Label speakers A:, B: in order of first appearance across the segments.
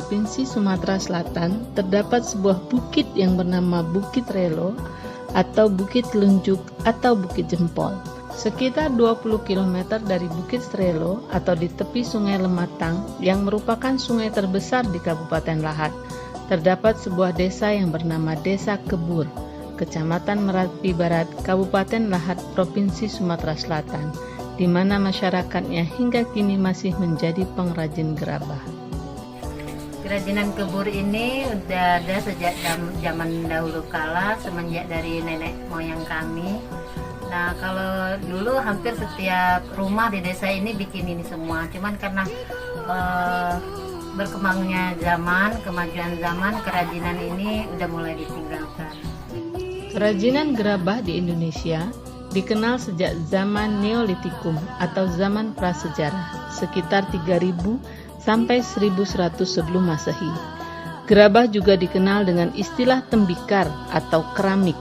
A: Provinsi Sumatera Selatan, terdapat sebuah bukit yang bernama Bukit Relo atau Bukit Telunjuk atau Bukit Jempol. Sekitar 20 km dari Bukit Relo atau di tepi Sungai Lematang yang merupakan sungai terbesar di Kabupaten Lahat, terdapat sebuah desa yang bernama Desa Kebur, Kecamatan Merapi Barat, Kabupaten Lahat, Provinsi Sumatera Selatan, di mana masyarakatnya hingga kini masih menjadi pengrajin gerabah.
B: Kerajinan kebur ini udah ada sejak zaman dahulu kala, semenjak dari nenek moyang kami. Nah, kalau dulu hampir setiap rumah di desa ini bikin ini semua. Cuman karena berkembangnya zaman, kemajuan zaman, kerajinan ini udah mulai ditinggalkan.
A: Kerajinan gerabah di Indonesia dikenal sejak zaman Neolitikum atau zaman prasejarah, sekitar 3000 sampai 1100 sebelum Masehi. Gerabah juga dikenal dengan istilah tembikar atau keramik.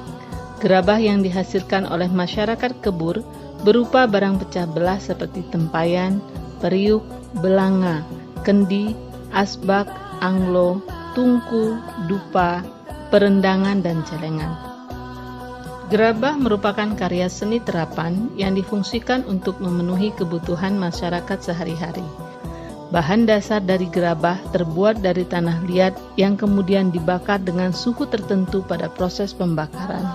A: Gerabah yang dihasilkan oleh masyarakat Kebur berupa barang pecah belah seperti tempayan, periuk, belanga, kendi, asbak, anglo, tungku, dupa, perendangan, dan celengan. Gerabah merupakan karya seni terapan yang difungsikan untuk memenuhi kebutuhan masyarakat sehari-hari. Bahan dasar dari gerabah terbuat dari tanah liat yang kemudian dibakar dengan suhu tertentu pada proses pembakaran.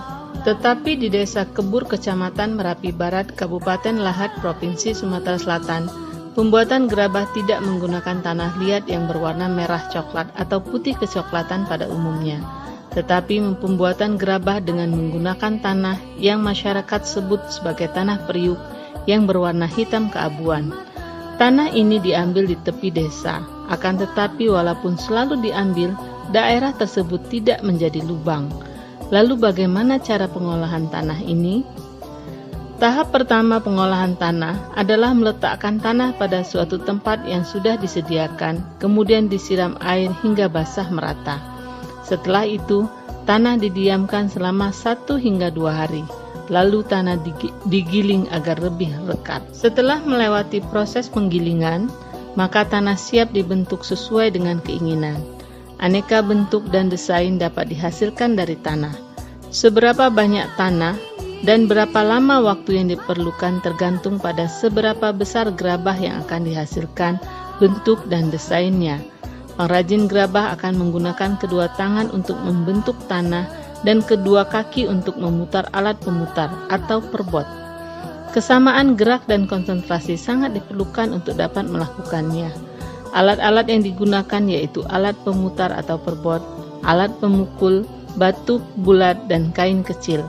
A: Tetapi di Desa Kebur, Kecamatan Merapi Barat, Kabupaten Lahat, Provinsi Sumatera Selatan, pembuatan gerabah tidak menggunakan tanah liat yang berwarna merah coklat atau putih kecoklatan pada umumnya, tetapi pembuatan gerabah dengan menggunakan tanah yang masyarakat sebut sebagai tanah periuk yang berwarna hitam keabuan. Tanah ini diambil di tepi desa, akan tetapi walaupun selalu diambil, daerah tersebut tidak menjadi lubang. Lalu bagaimana cara pengolahan tanah ini? Tahap pertama pengolahan tanah adalah meletakkan tanah pada suatu tempat yang sudah disediakan, kemudian disiram air hingga basah merata. Setelah itu, tanah didiamkan selama 1 hingga 2 hari, lalu tanah digiling agar lebih lekat. Setelah melewati proses penggilingan, maka tanah siap dibentuk sesuai dengan keinginan. Aneka bentuk dan desain dapat dihasilkan dari tanah. Seberapa banyak tanah dan berapa lama waktu yang diperlukan tergantung pada seberapa besar gerabah yang akan dihasilkan, bentuk dan desainnya. Pengrajin gerabah akan menggunakan kedua tangan untuk membentuk tanah dan kedua kaki untuk memutar alat pemutar atau perbot. Kesamaan gerak dan konsentrasi sangat diperlukan untuk dapat melakukannya. Alat-alat yang digunakan yaitu alat pemutar atau perbot, alat pemukul, batu bulat, dan kain kecil.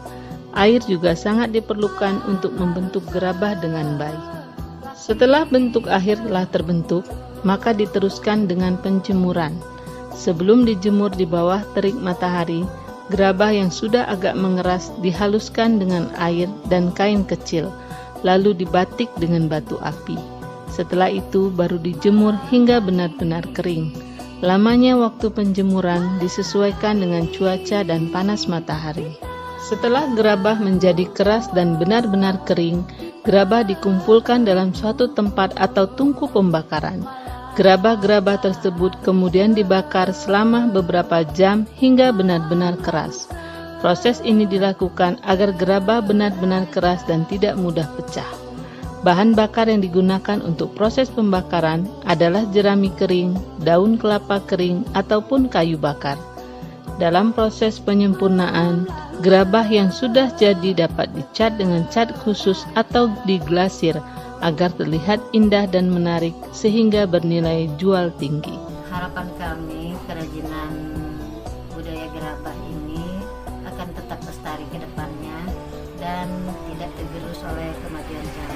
A: Air juga sangat diperlukan untuk membentuk gerabah dengan baik. Setelah bentuk akhir telah terbentuk, maka diteruskan dengan penjemuran. Sebelum dijemur di bawah terik matahari, gerabah yang sudah agak mengeras dihaluskan dengan air dan kain kecil, lalu dibatik dengan batu api. Setelah itu baru dijemur hingga benar-benar kering. Lamanya waktu penjemuran disesuaikan dengan cuaca dan panas matahari. Setelah gerabah menjadi keras dan benar-benar kering, gerabah dikumpulkan dalam suatu tempat atau tungku pembakaran. Gerabah-gerabah tersebut kemudian dibakar selama beberapa jam hingga benar-benar keras. Proses ini dilakukan agar gerabah benar-benar keras dan tidak mudah pecah. Bahan bakar yang digunakan untuk proses pembakaran adalah jerami kering, daun kelapa kering, ataupun kayu bakar. Dalam proses penyempurnaan, gerabah yang sudah jadi dapat dicat dengan cat khusus atau diglasir agar terlihat indah dan menarik sehingga bernilai jual tinggi.
B: Harapan kami kerajinan budaya gerabah ini akan tetap lestari ke depannya dan tidak tergerus oleh kemajuan zaman.